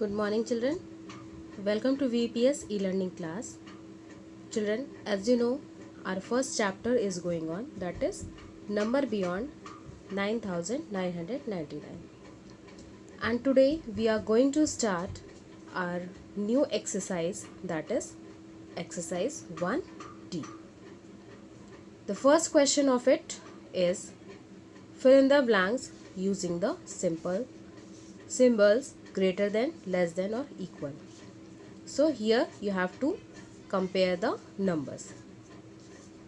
Good morning, children. Welcome to VPS e-learning class. Children, as you know, our first chapter is going on, that is number beyond 9999. And today we are going to start our new exercise, that is exercise 1D. The first question of it is fill in the blanks using the simple symbols greater than, less than or equal. So here you have to compare the numbers,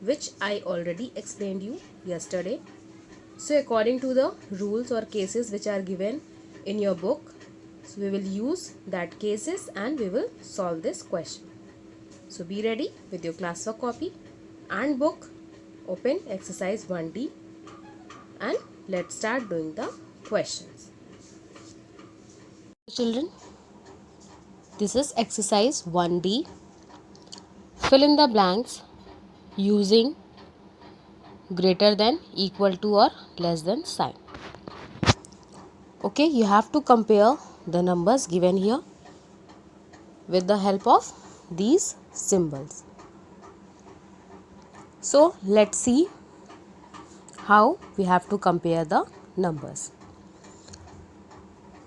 which I already explained you yesterday. So according to the rules or cases which are given in your book, so we will use that cases and we will solve this question. So be ready with your classwork copy and book. Open exercise 1D and let's start doing the questions. Children, this is exercise 1D. Fill in the blanks using greater than, equal to or less than sign. Okay, you have to compare the numbers given here with the help of these symbols. So let's see how we have to compare the numbers.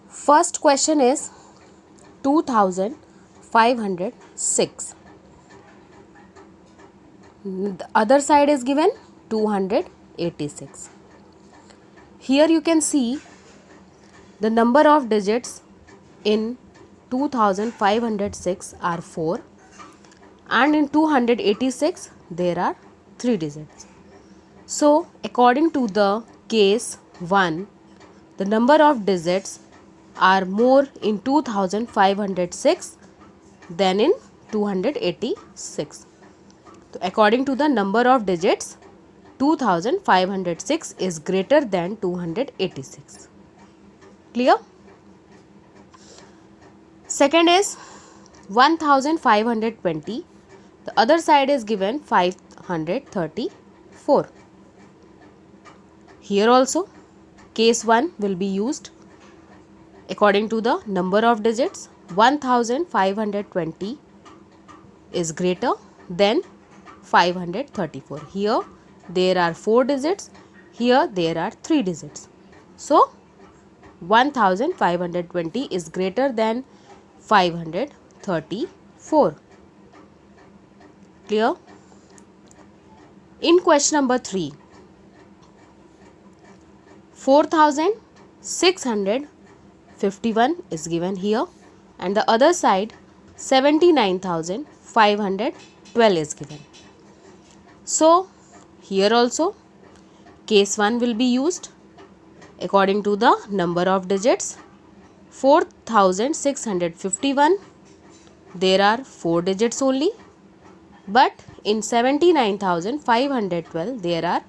First question is 2506. The other side is given 286. Here you can see the number of digits in 2506 are 4 and in 286 there are 3 digits. So according to the case 1, the number of digits are more in 2506 than in 286. So according to the number of digits, 2506 is greater than 286. Clear? Second is 1520. The other side is given 534. Here also case 1 will be used. According to the number of digits, 1520 is greater than 534. Here there are 4 digits, here there are 3 digits. So 1520 is greater than 534. Clear? In question number 3, 4651 is given here and the other side 79512 is given. So here also case 1 will be used. According to the number of digits, 4651 there are 4 digits only, but in 79512 there are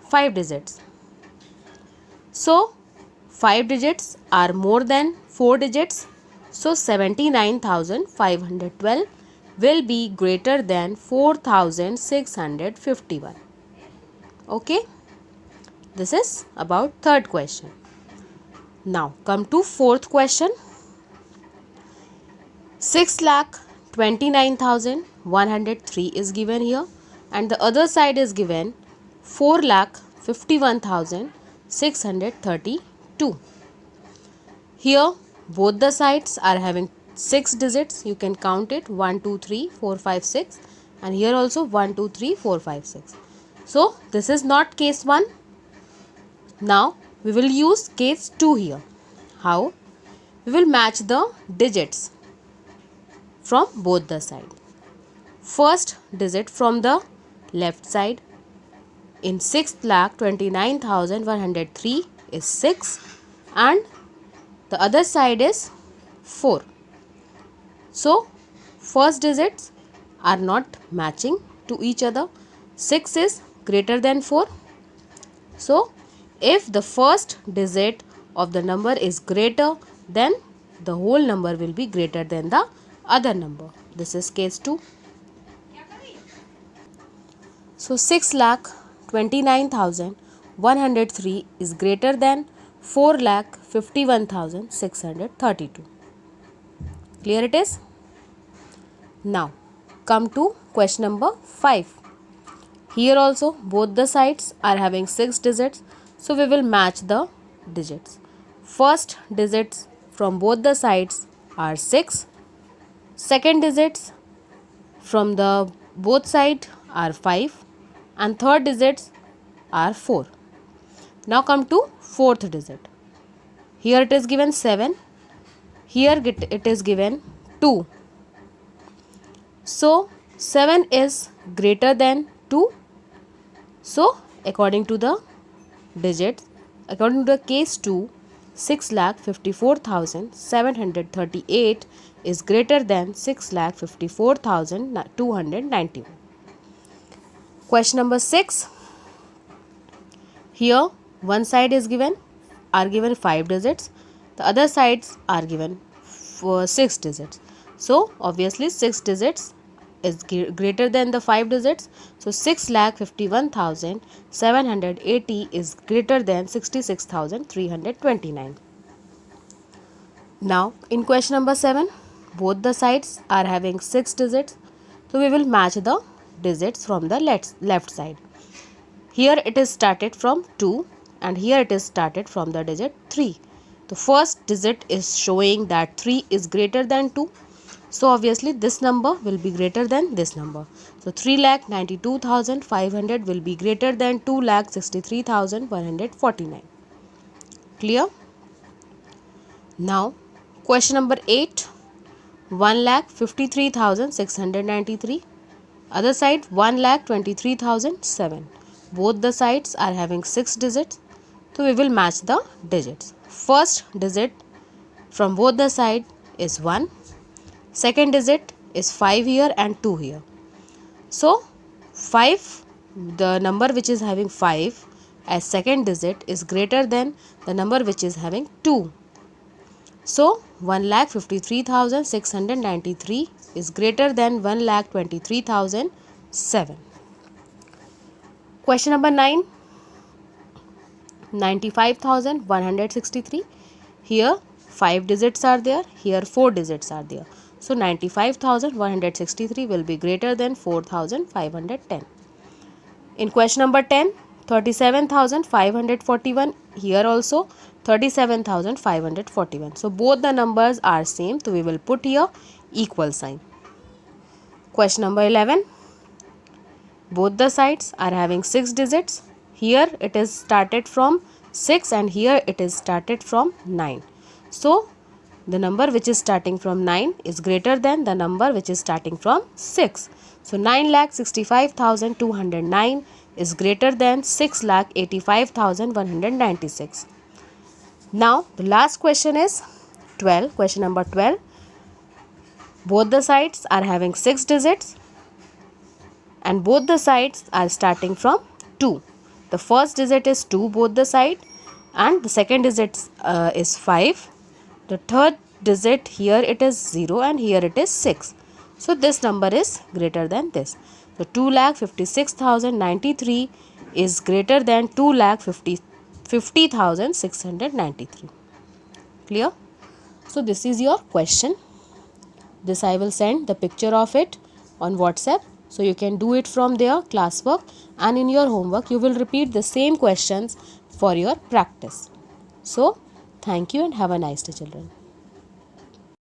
5 digits. So 5 digits are more than 4 digits, so 79512 will be greater than 4651. Okay, this is about third question. Now come to fourth question. 6,29,103 is given here and the other side is given 4,51,632. Here both the sides are having 6 digits. You can count it 1, 2, 3, 4, 5, 6 and here also 1, 2, 3, 4, 5, 6. So this is not case 1. Now we will use case 2 here. How? We will match the digits from both the sides. First digit from the left side in 6,29,103 is 6 and the other side is 4. So first digits are not matching to each other. 6 is greater than 4. So if the first digit of the number is greater, then the whole number will be greater than the other number. This is case 2. So 6,29,103 is greater than 4,51,632. Clear it is? Now come to question number 5. Here also both the sides are having 6 digits, so we will match the digits. First digits from both the sides are 6. Second digits from the both sides are 5, and third digits are 4. Now come to fourth digit. Here it is given 7. Here it is given 2. So 7 is greater than 2. So according to the digits, according to the case 2, 6,54,738 is greater than 6,54,291. Question number 6. Here one side is given 5 digits, the other sides are given for 6 digits. So obviously 6 digits is greater than the 5 digits. So 6,51,780 is greater than 66,329. Now in question number 7, both the sides are having 6 digits. So we will match the digits from the left side. Here it is started from 2 and here it is started from the digit 3. The first digit is showing that 3 is greater than 2. So obviously this number will be greater than this number. So 3,92,500 will be greater than 2,63,149. Clear? Now question number 8. 1,53,693. Other side 1,23,007. Both the sides are having 6 digits. So we will match the digits. First digit from both the sides is 1. Second digit is 5 here and 2 here. So 5, the number which is having 5 as second digit is greater than the number which is having 2. So 1,53,693 is greater than 1,23,007. Question number 9. 95,163. Here 5 digits are there, here 4 digits are there. So 95,163 will be greater than 4,510. In question number 10, 37,541. Here also 37,541. So both the numbers are same. So we will put here equal sign. Question number 11. Both the sides are having 6 digits. Here it is started from 6 and here it is started from 9. So the number which is starting from 9 is greater than the number which is starting from 6. So 9,65,209 is greater than 6,85,196. Now the last question is 12. Question number 12. Both the sides are having 6 digits and both the sides are starting from 2. The first digit is 2 both the side and the second digit is 5. The third digit here it is 0 and here it is 6. So this number is greater than this. So 2,56,093 is greater than 2,50,693. Clear? So this is your question. This I will send the picture of it on WhatsApp. So you can do it from their classwork, and in your homework you will repeat the same questions for your practice. So thank you and have a nice day, children.